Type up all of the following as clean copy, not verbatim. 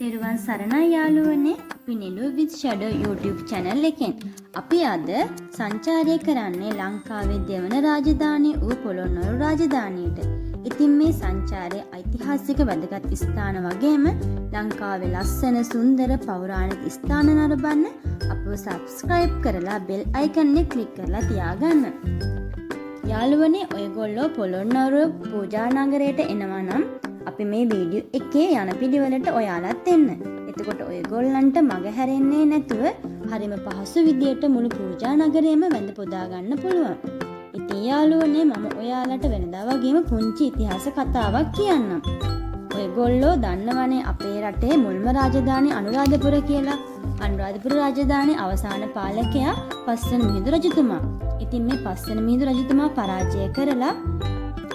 තෙරුවන් සරණයි යාළුවනේ. අපි Nilu with shadow YouTube channel එකෙන් අපි අද සංචාරය කරන්නේ ලංකාවේ දෙවන රාජධානිය වූ පොළොන්නරු රාජධානියට. ඉතින් මේ සංචාරයේ ඓතිහාසික වැදගත් ස්ථාන වගේම ලංකාවේ ලස්සන සුන්දර පෞරාණික ස්ථාන නරඹන්න අපව subscribe කරලා bell icon එක click කරලා තියාගන්න. යාළුවනේ ඔයගොල්ලෝ පොළොන්නරු පූජා නගරයට එනවා නම් අපි මේ වීඩියෝ එකේ යන පිළිවෙලට ඔයාලත් එන්න. එතකොට ඔයගොල්ලන්ට මග හැරෙන්නේ නැතුව හරිම පහසු විදියට මුළු පූජා නගරයම වැඳ පුදා ගන්න පුළුවන්. ඉතින් යාළුවනේ මම ඔයාලට වෙනදා වගේම පුංචි ඉතිහාස කතාවක් කියන්නම්. ඔයගොල්ලෝ දන්නවනේ අපේ රටේ මුල්ම රාජධානිය අනුරාධපුර කියලා. අනුරාධපුර රාජධානියේ අවසාන පාලකයා පස්වන මිහිඳු රජතුමා. ඉතින් මේ පස්වන මිහිඳු රජතුමා පරාජය කරලා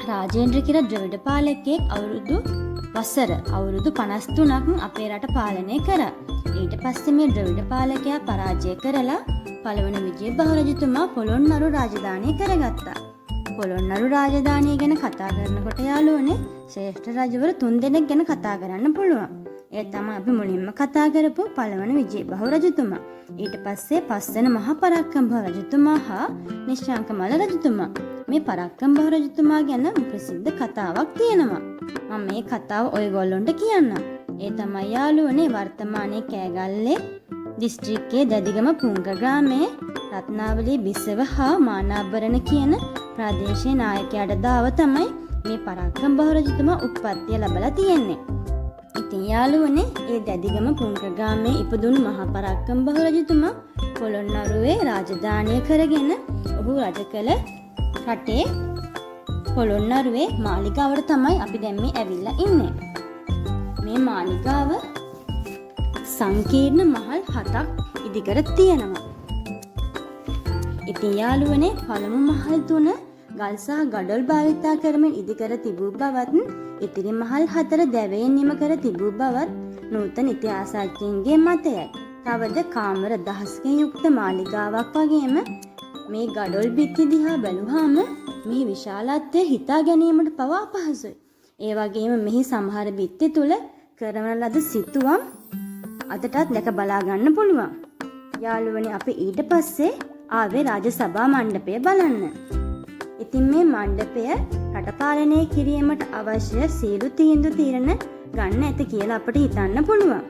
රාජේන්ද්‍ර කියලා ද්‍රවිඩ පාලකයෙක් අවුරුදු 53ක් අපේ රට පාලනය කරා. ඊට පස්සේ මේ ද්‍රවිඩ පාලකයා පරාජය කරලා පළවන විජයබහු රජතුමා පොළොන්නරු රාජධානිය කරගත්තා. පොළොන්නරු රාජධානිය ගැන කතා කරනකොට යාළුවනේ ශ්‍රේෂ්ඨ රජවරු 3 දෙනෙක් ගැන කතා කරන්න පුළුවන්. ඒ තමයි අපි මුලින්ම කතා කරපු පළවන විජයබහු රජතුමා. ඊට පස්සේ පස්වන මහා පරාක්‍රමබාහු රජතුමා හා නිශ්ශංකමල්ල රජතුමා. මේ පරාක්‍රමබාහු රජතුමා ගැන ප්‍රසිද්ධ කතාවක් තියෙනවා. මම මේ කතාව ඔයගොල්ලොන්ට කියන්නම්. ඒ තමයි යාළුවනේ වර්තමානයේ කෑගල්ලේ දිස්ත්‍රික්කයේ දැදිගම පුංග ග්‍රාමයේ රත්නාවලී බිසව හා මානාභරණ කියන ප්‍රාදේශීය නායකයාට දාව තමයි මේ පරාක්‍රමබාහු රජතුමා උත්පත්තිය ලැබලා තියෙන්නේ. ඉතින් යාළුවනේ ඒ දැදිගම පුංග ග්‍රාමයේ ඉපදුණු මහා පරාක්‍රමබාහු රජතුමා පොළොන්නරුවේ රාජධානිය කරගෙන ඔහු රජ කළ රටේ පොළොන්නරුවේ මාලිගාවට තමයි අපි දැන් මේ ඇවිල්ලා ඉන්නේ. මේ මාලිගාව සංකීර්ණ මහල් 7ක් ඉදිකර තියෙනවා. ඉතින් යාළුවනේ පළමු මහල් 3 ගල් සහ ගඩොල් භාවිතා කරමින් ඉදිකර තිබූ බවත් ඉතිරි මහල් 4 දැවයෙන් නිම කර තිබූ බවත් නූතන ඉතිහාසඥයින්ගේ මතයයි. තවද කාමර 10කින් යුක්ත මාලිගාවක් වගේම මේ ගඩොල් බිත්ති දිහා බැලුවාම මේ විශාලත්වය හිතා ගැනීමට පවා අපහසුයි. ඒ වගේම මෙහි සමහර බිත්ති තුල කරන ලද සිතුවම් අදටත් දැක බලා ගන්න පුළුවන්. යාළුවනේ අපි ඊට පස්සේ ආවේ රාජ සභා මණ්ඩපය බලන්න. ඉතින් මේ මණ්ඩපය රට පාලනය කිරීමට අවශ්‍ය සියලු තීරණ ගන්න ඇත කියලා අපිට හිතන්න පුළුවන්.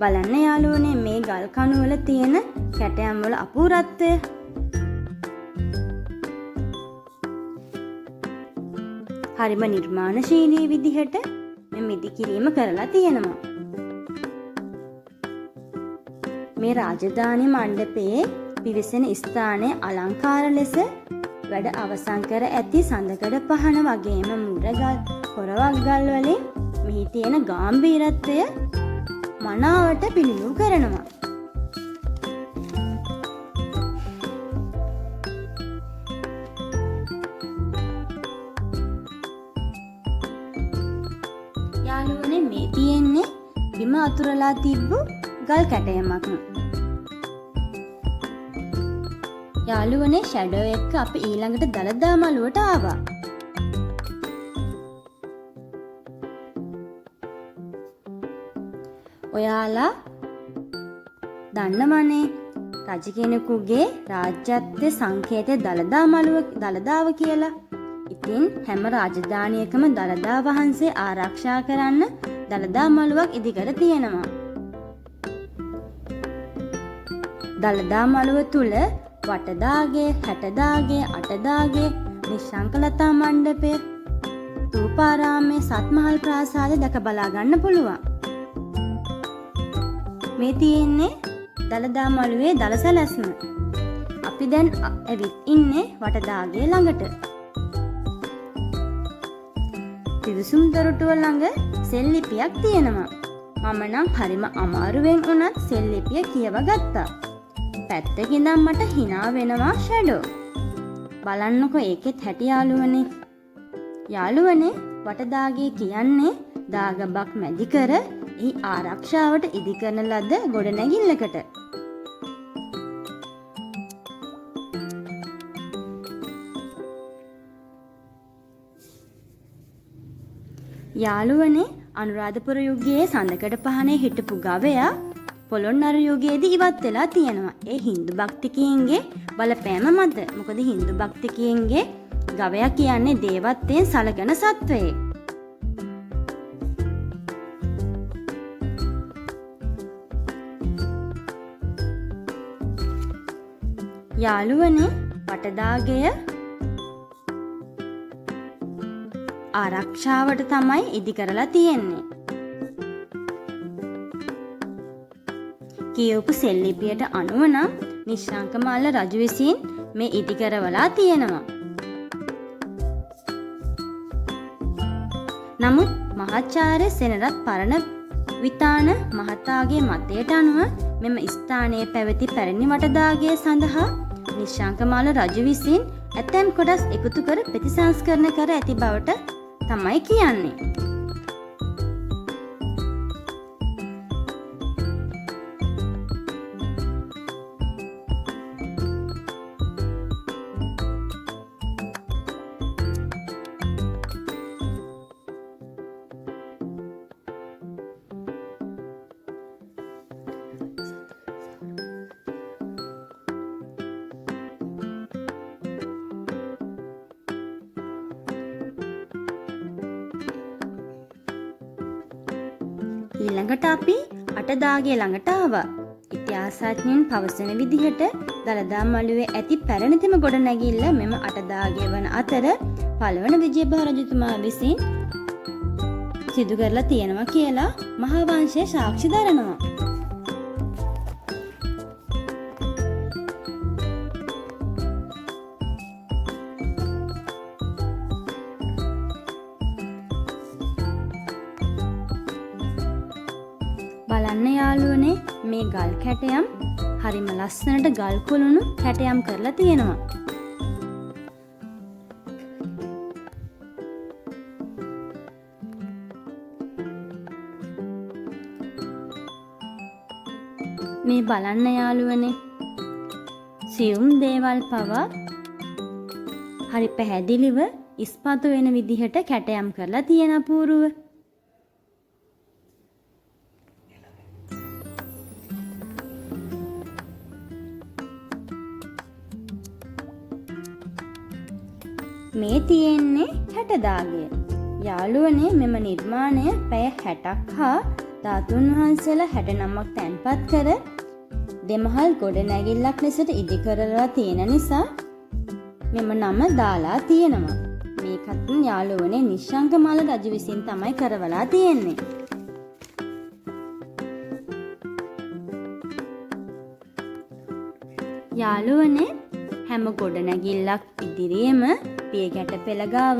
බලන්න යාළුවනේ මේ ගල් කණු වල තියෙන කැටයම් වල අපූර්වත්වය. හරිම නිර්මාණශීලී විදිහට මේ ඉදිකිරීම කරලා තියෙනවා. මේ රාජධානි මණ්ඩපයේ පිවිසෙන ස්ථානයේ අලංකාර ලෙස වැඩ අවසන් කර ඇති සඳකඩ පහන වගේම මුරගල් පොරවක් ගල් වලින් මෙහි තියෙන ගැඹීරත්වය මනාවට පිළිඹු කරනවා. යාළුවනේ මේ තියෙන්නේ බිම අතුරලා තිබ්බු ගල් කැටයමක්. යාළුවනේ ෂැඩෝ එක්ක අපි ඊළඟට දළදා මළුවට ආවා. ඔයාලා දන්නවනේ රජ කෙනෙකුගේ රාජ්‍යත්වයේ සංකේතය දළදාව කියලා. ඉතින් හැම රාජධානියකම දළදා වහන්සේ ආරක්ෂා කරන්න දළදා මළුවක් ඉදිකර තියෙනවා. දළදා මළුව තුල වටදාගේ, හැටදාගේ, අටදාගේ, නිශ්ශංකලතා මණ්ඩපය, තූපාරාමයේ සත්මහල් ප්‍රාසාදය දැක බලා ගන්න පුළුවන්. මේ තියෙන්නේ දළදා මළුවේ දළ සැලැස්ම. අපි දැන් ඇවිත් ඉන්නේ වටදාගේ ළඟට. පිවිසුම් දොරටුව ළඟ සෙල්ලිපියක් තියෙනවා. මම නම් හරිම අමාරුවෙන් වුණත් සෙල්ලිපිය කියව ගත්තා. පැත්තකින් ඉඳන් මට hina වෙනවා ෂැඩෝ. බලන්නකො ඒකෙත් හැටි යාළුවනේ. යාළුවනේ වටදාගේ කියන්නේ දාගබක් මැදි කර එහි ආරක්ෂාවට ඉදි කරන ලද ගොඩනැගිල්ලකට. යාළුවනේ අනුරාධපුර යුගයේ සඳකඩ පහනේ හිටපු ගවයා පොළොන්නරු යුගයේදී ඉවත් වෙලා තියෙනවා. ඒ හින්දු භක්තිකයන්ගේ බලපෑම මත. මොකද හින්දු භක්තිකයන්ගේ ගවයා කියන්නේ දේවත්වයෙන් සලකන සත්වයෙක්. යාළුවනේ වටදාගය ආරක්ෂාවට තමයි ඉදි කරලා තියෙන්නේ. කියවපු සෙල්ලිපියට අනුව නම් නිශ්ශංකමාල රජු විසින් මේ ඉදි කරවලා තියෙනවා. නමුත් මහාචාර්ය සෙනරත් පරණ විතාන මහතාගේ මතයට අනුව මෙම ස්ථානයේ පැවති පැරණි වටදාගය සඳහා නිශ්ශංකමාල රජු විසින් ඇතැම් කොටස් එකතු කර ප්‍රතිසංස්කරණ කර ඇති බවට තමයි කියන්නේ. ඊළඟට අපි අටදාගේ ළඟට ආවා. ඉතිහාසඥයින් පවසන විදිහට දළදා මළුවේ ඇති පැරණිතම ගොඩනැගිල්ල මෙම අටදාගේ වන අතර පළවන විජයබා රජතුමා විසින් සිදු කරලා තියෙනවා කියලා මහාවංශය සාක්ෂි දරනවා. බලන්න යාළුවනේ මේ ගල් කැටයම් හරිම ලස්සනට ගල් කුළුණු කැටයම් කරලා තියෙනවා. මේ බලන්න යාළුවනේ සියුම් දේවල් පවා හරි පැහැදිලිව ඉස්පතු වෙන විදිහට කැටයම් කරලා තියෙන අපූර්ව. මේ තියෙන්නේ 60 දාගය. යාළුවනේ මෙම නිර්මාණය පැය 60ක් හා ධාතුන් වහන්සේලා 69ක් තැන්පත් කර දෙමහල් ගොඩනැගිල්ලක් ලෙසට ඉදි කරලා තියෙන නිසා මෙම නම දාලා තියෙනවා. මේකත් යාළුවනේ නිශ්ශංකමාල රජු විසින් තමයි කරවලා තියෙන්නේ. යාළුවනේ හැම ගොඩනැගිල්ලක් ඉදිරියේම පියගැට පෙළ ගාව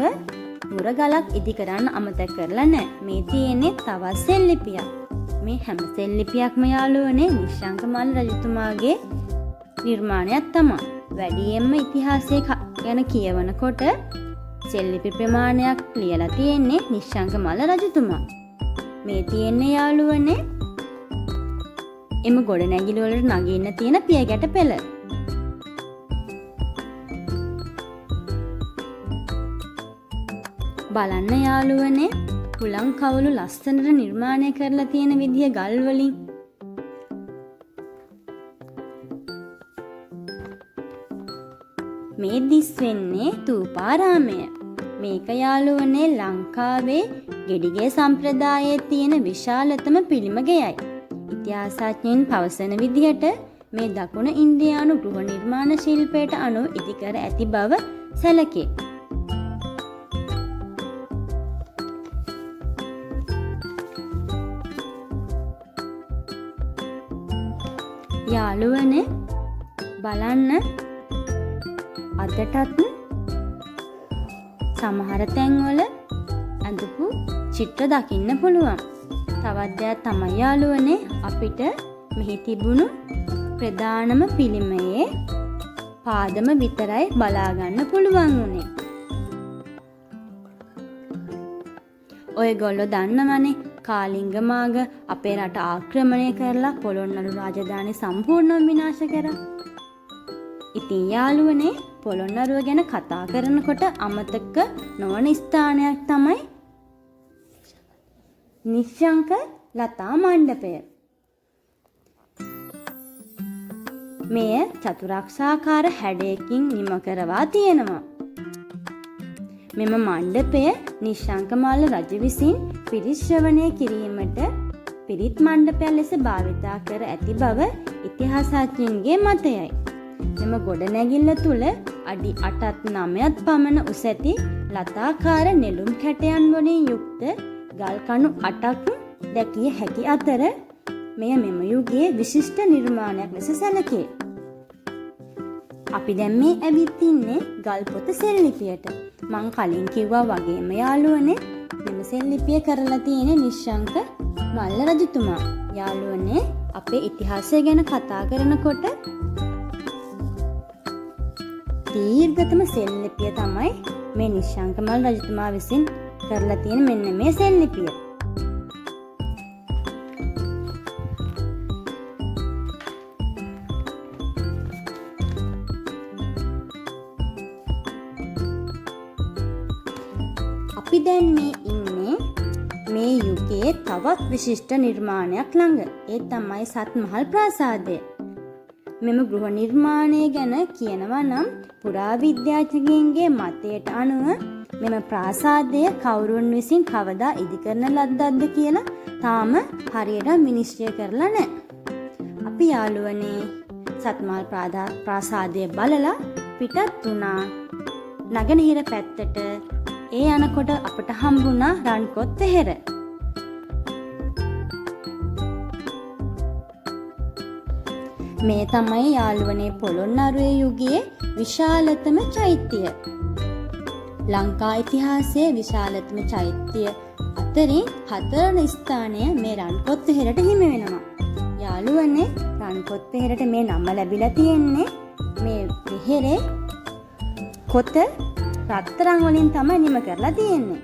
මුරගලක් ඉදි කරන්න අමතක කරලා නැහැ. මේ තියෙන්නේ තවත් සෙල්ලිපියක්. මේ හැම සෙල්ලිපියක්ම යාළුවනේ නිශ්ශංකමාල රජතුමාගේ නිර්මාණයක් තමයි. වැඩියෙන්ම ඉතිහාසය ගැන කියවනකොට සෙල්ලිපි ප්‍රමාණයක් ලියලා තියෙන්නේ නිශ්ශංකමාල රජතුමා. මේ තියෙන්නේ යාළුවනේ එම ගොඩනැගිලි වලට නගින්න තියෙන පියගැට පෙළ. බලන්න යාළුවනේ හුලං කවුළු ලස්සනට නිර්මාණය කරලා තියෙන විදිය ගල් වලින්. මේ දිස් වෙන්නේ තූපාරාමය. මේක යාළුවනේ ලංකාවේ ගෙඩිගේ සම්ප්‍රදායේ තියෙන විශාලතම පිළිම ගෙයයි. ඉතිහාසඥයින් පවසන විදිහට මේ දකුණ ඉන්දියානු ගෘහ නිර්මාණ ශිල්පයට අනුව ඉදිකර ඇති බව සැලකේ. යාළුවනේ බලන්න අදටත් සමහර තැන්වල ඇඳපු චිත්‍ර දකින්න පුළුවන්. තවත් දෙයක් තමයි යාළුවනේ අපිට මෙහි තිබුණු ප්‍රධානම පිළිමයේ පාදම විතරයි බලා ගන්න පුළුවන් වුණේ. ඔයගොල්ලෝ දන්නවනේ කාලිංග මාග අපේ රට ආක්‍රමණය කරලා පොළොන්නරු රාජධානි සම්පූර්ණව විනාශ කරා. ඉතින් යාළුවනේ පොළොන්නරුව ගැන කතා කරනකොට අමතක නොවන ස්ථානයක් තමයි නිශ්ශංක ලතා මණ්ඩපය. මෙය චතුරාර්ය හැඩයකින් නිම කරවා තියෙනවා. මෙම මණ්ඩපය නිශ්ශංක මල්ල රජු විසින් පිරිත් ශ්‍රවණය කිරීමට පිරිත් මණ්ඩපයක් ලෙස භාවිතා කර ඇති බව ඉතිහාසඥයින්ගේ මතයයි. මෙම ගොඩනැගිල්ල තුල අඩි 8ත් 9ත් පමණ උස ඇති ලතාකාර නෙළුම් කැටයන් වලින් යුක්ත ගල් කණු 8ක් දැකිය හැකි අතර මෙය මෙම යුගයේ විශිෂ්ට නිර්මාණයක් ලෙස සැලකේ. අපි දැන් මේ ඇවිත් ඉන්නේ ගල්පොත සෙල්ලිපියට. මං කලින් කිව්වා වගේම යාළුවනේ මෙම සෙල්ලිපිය කරලා තියෙන නිශ්ශංක මල්ල රජතුමා. යාළුවනේ අපේ ඉතිහාසය ගැන කතා කරනකොට දීර්ඝතම සෙල්ලිපිය තමයි මේ නිශ්ශංක මල්ල රජතුමා විසින් කරලා තියෙන මෙන්න මේ සෙල්ලිපිය. අපි දැන් මේ ඉන්නේ මේ යුගයේ තවත් විශිෂ්ට නිර්මාණයක් ළඟ. ඒ තමයි සත්මහල් ප්‍රාසාදය. මෙම ගෘහ නිර්මාණය ගැන කියනවා නම් පුරාවිද්‍යාඥයින්ගේ මතයට අනුව මෙම ප්‍රාසාදය කවුරුන් විසින් කවදා ඉදිකරන ලද්දක්ද කියලා තාම හරියට විනිශ්චය කරලා නැහැ. අපි යාළුවනේ සත්මහල් ප්‍රාසාදය බලලා පිටත් වුණා නගනහිර පැත්තට. ඒ යනකොට අපට හම්බුණා රන්කොත් වෙහෙර. මේ තමයි යාළුවනේ පොළොන්නරුවේ යුගයේ විශාලතම චෛත්‍යය. ලංකා ඉතිහාසයේ විශාලතම චෛත්‍ය අතරින් 4 වෙනි ස්ථානය මේ රන්කොත් වෙහෙරට හිමි වෙනවා. යාළුවනේ රන්කොත් වෙහෙරට මේ නම ලැබිලා තියෙන්නේ මේ වෙහෙරේ කොත රත්තරන් වලින් තමයි නිම කරලා තියෙන්නේ.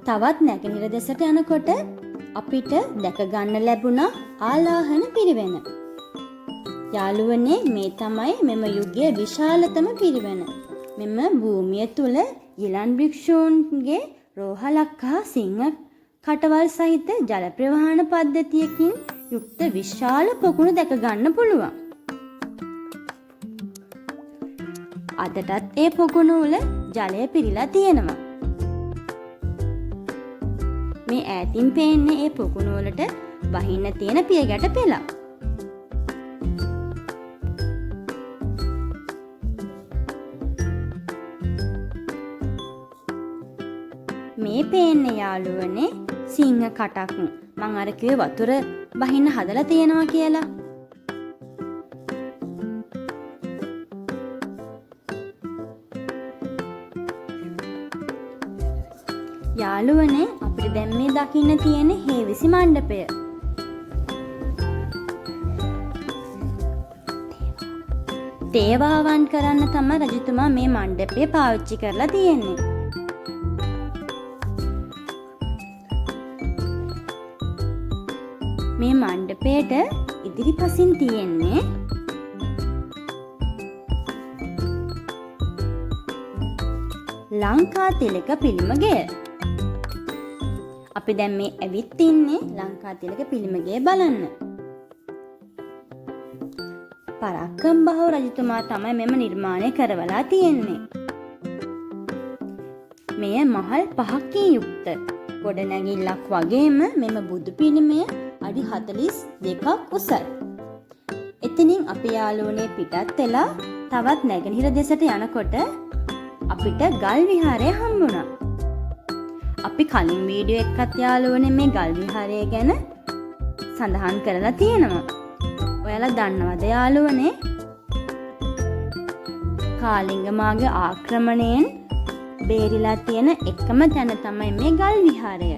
තවත් නැගෙනහිර දෙසට යනකොට අපිට දැක ගන්න ලැබුණා ආලාහන පිරිවෙන. යාළුවනේ මේ තමයි මෙම යුගයේ විශාලතම පිරිවෙන. මෙම භූමිය තුල ඊළන් භික්ෂූන්ගේ රෝහලක් හා සිංහ කටවල් සහිත ජල ප්‍රවාහන පද්ධතියකින් යුක්ත විශාල පොකුණු දැක ගන්න පුළුවන්. අදටත් ඒ පොකුණු වල ජලය පිරීලා තියෙනවා. මේ ඈතින් පේන්නේ ඒ පොකුණු වලට වහින්න තියෙන පියගැට පෙළ. මේ පේන්නේ යාළුවනේ සිංහ කටක්. මං අර කිව්වේ වතුර වහින්න හදලා තියෙනවා කියලා. යාළුවනේ අපිට දැන් මේ දකින්න තියෙන හේවිසි මණ්ඩපය. තේවාවන් කරන්න තමයි රජතුමා මේ මණ්ඩපය පාවිච්චි කරලා තියෙන්නේ. මේ මණ්ඩපයට ඉදිරිපසින් තියෙන්නේ ලංකා තිලක පිළිම ගෙය. අපි දැන් මේ ඇවිත් ඉන්නේ ලංකා තිලක පිළිම ගෙය බලන්න. පරාක්‍රම බහුව රජතුමා තමයි මෙම නිර්මාණය කරවලා තියෙන්නේ. මෙය මහල් 5කින් යුක්ත ගොඩනැගිල්ලක් වගේම මෙම බුදු පිළිමය අඩි 42ක් උසයි. එතනින් අපි යාළුවනේ පිටත් වෙලා තවත් නැගෙනහිර දෙසට යනකොට අපිට ගල් විහාරය හම්බුණා. අපි කලින් වීඩියෝ එකත් යාළුවනේ මේ ගල් විහාරය ගැන සඳහන් කරලා තියෙනවා. ඔයාලා දන්නවද යාළුවනේ? කාලිංග මාගේ ආක්‍රමණයෙන් බේරිලා තියෙන එකම තැන තමයි මේ ගල් විහාරය.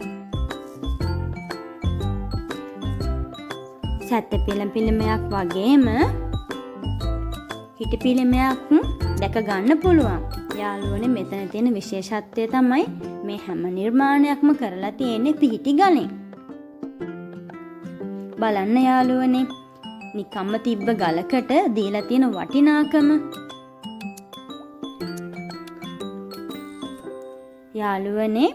සත්‍ය පිළිමයක් වගේම හිටි පිළිමයක් දැක ගන්න පුළුවන්. යාළුවනේ මෙතන තියෙන විශේෂත්වය තමයි මේ හැම නිර්මාණයක්ම කරලා තියෙන්නේ පිහිටි ගලෙන්. බලන්න යාළුවනේ නිකම්ම තිබ්බ ගලකට දීලා තියෙන වටිනාකම. යාළුවනේ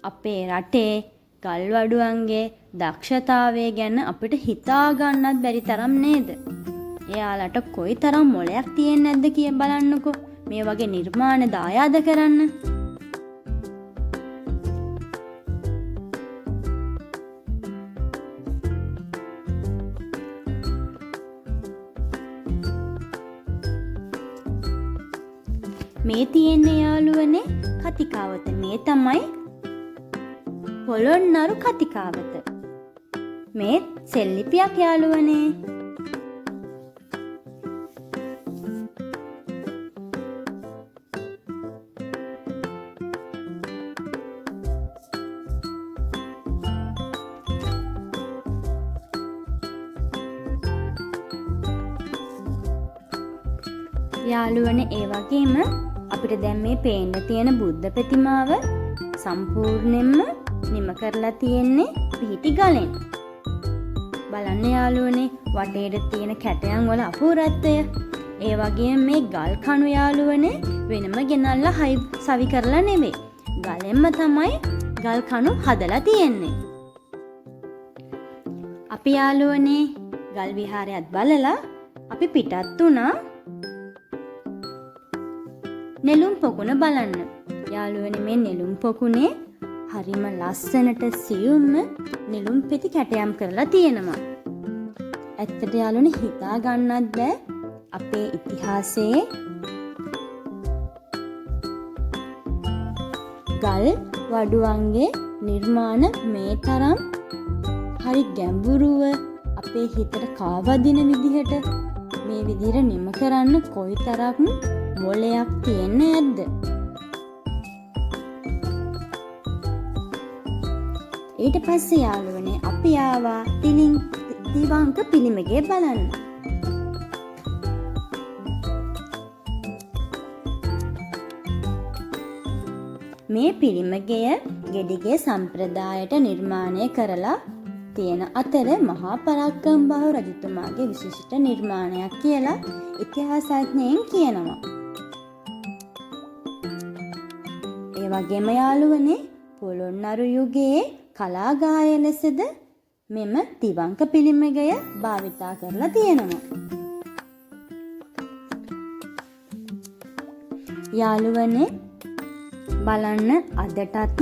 අපේ රටේ ගල්වඩුවන්ගේ දක්ෂතාවය ගැන අපිට හිතා ගන්නත් බැරි තරම් නේද? එයාලට කොයි තරම් මොලයක් තියෙන්නේ නැද්ද කියලා බලන්නකෝ. මේ වගේ නිර්මාණ දායාද කරන්න. මේ තියෙන්නේ යාළුවනේ කතිකාවත. මේ තමයි පොළොන්නරු කතිකාවත. මේ සෙල්ලිපියක් යාළුවනේ. යාළුවනේ ඒ වගේම අපිට දැන් මේ පේන්න තියෙන බුද්ධ ප්‍රතිමාව සම්පූර්ණයෙන්ම නිම කරලා තියෙන්නේ පිහිටි ගලෙන්. බලන්න යාළුවනේ වටේට තියෙන කැටයන් වල අපූර්වත්වය. ඒ වගේම මේ ගල් කණු යාළුවනේ වෙනම ගෙනල්ලා සවි කරලා නෙමෙයි. ගලෙන්ම තමයි ගල් කණු හදලා තියෙන්නේ. අපි යාළුවනේ ගල් විහාරයත් බලලා අපි පිටත් වුණා නෙළුම් පොකුණ බලන්න. යාළුවනේ මේ නෙළුම් පොකුණේ හරිම ලස්සනට සියුම්ම නෙළුම් පෙති කැටයම් කරලා තියෙනවා. ඇත්තට යාළුවනේ හිතා ගන්නත් බෑ අපේ ඉතිහාසයේ ගල් වඩුවන්ගේ නිර්මාණ මේ තරම් හරි ගැඹුරුව අපේ හිතට කාවදින විදිහට මේ විදිහට නිම කරන්න කොයිතරම් මොලයක් තියෙන්නේ නැද්ද? ඊට පස්සේ යාළුවනේ අපි ආවා තිවංක පිළිමගේ බලන්න. මේ පිළිමගය ගෙඩිගේ සම්ප්‍රදායට නිර්මාණය කරලා තියෙන අතර මහා පරාක්‍රමබාහු රජතුමාගේ විශිෂ්ට නිර්මාණයක් කියලා ඉතිහාසඥයින් කියනවා. ඒ වගේම යාළුවනේ පොළොන්නරු යුගයේ කලාගාරය ලෙසද මෙම තිවංක පිළිමගය භාවිතා කරලා තියෙනවා. යාළුවනේ බලන්න අදටත්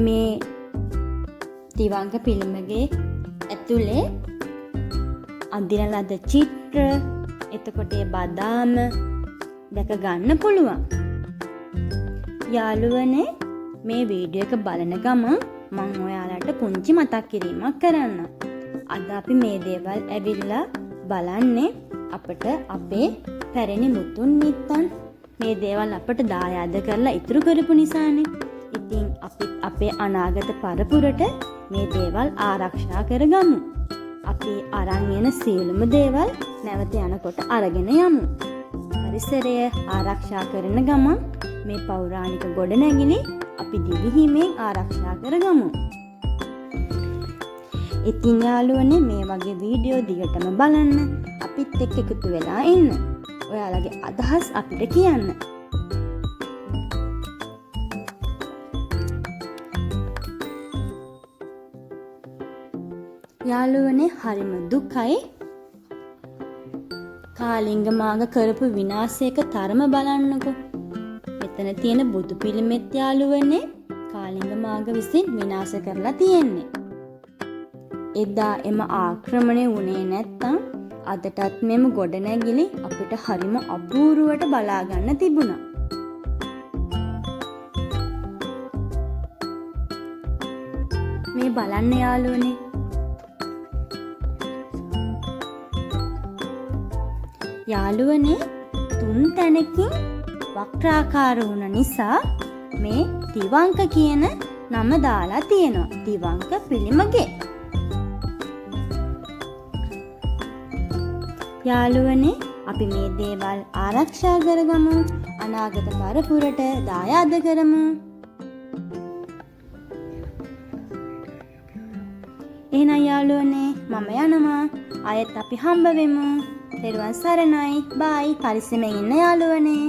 මේ තිවංක පිළිමගේ ඇතුලේ අඳින ලද චිත්‍ර එතකොට ඒ බදාම දැක ගන්න පුළුවන්. යාළුවනේ මේ වීඩියෝ එක බලන ගමන් මම ඔයාලට පුංචි මතක් කිරීමක් කරන්න. අද අපි මේ දේවල් ඇවිල්ලා බලන්නේ අපිට අපේ පැරණි මුතුන් මිත්තන් මේ දේවල් අපට දායාද කරලා ඉතුරු කරපු නිසානේ. ඉතින් අපි අපේ අනාගත පරපුරට මේ දේවල් ආරක්ෂා කරගමු. අපි අරන් යන සියලුම දේවල් නැවත යනකොට අරගෙන යමු. පරිසරය ආරක්ෂා කරන ගමන් මේ පෞරාණික ගොඩනැගිලි අපි දිවිහිමෙන් ආරක්ෂා කරගමු. ඉතින් යාළුවනේ මේ වගේ වීඩියෝ දිගටම බලන්න අපිත් එක්ක එකතු වෙලා ඉන්න. ඔයාලගේ අදහස් අපිට කියන්න. යාළුවනේ හරිම දුකයි කාලිංග මාග කරපු විනාශයක තරම බලන්නකෝ. මෙතන තියෙන බුදු පිළිමෙත් යාළුවනේ කාලිංග මාග විසින් විනාශ කරලා තියෙන්නේ. එදා එම ආක්‍රමණය වුණේ නැත්තම් අදටත් මෙම ගොඩනැගිලි අපිට හරිම අපූර්වට බලා ගන්න තිබුණා. මේ බලන්න යාළුවනේ යාළුවනේ තුන් තැනකින් වක්‍රාකාර වුණ නිසා මේ තිවංක කියන නම දාලා තියෙනවා. තිවංක පිළිමගේ. යාළුවනේ අපි මේ දේවල් ආරක්ෂා කරගමු. අනාගත පරපුරට දායාද කරමු. එහෙනම් යාළුවනේ මම යනවා. ආයෙත් අපි හම්බ වෙමු. තෙරුවන් සරණයි. බයි. පරිස්සමෙන් ඉන්න යාළුවනේ.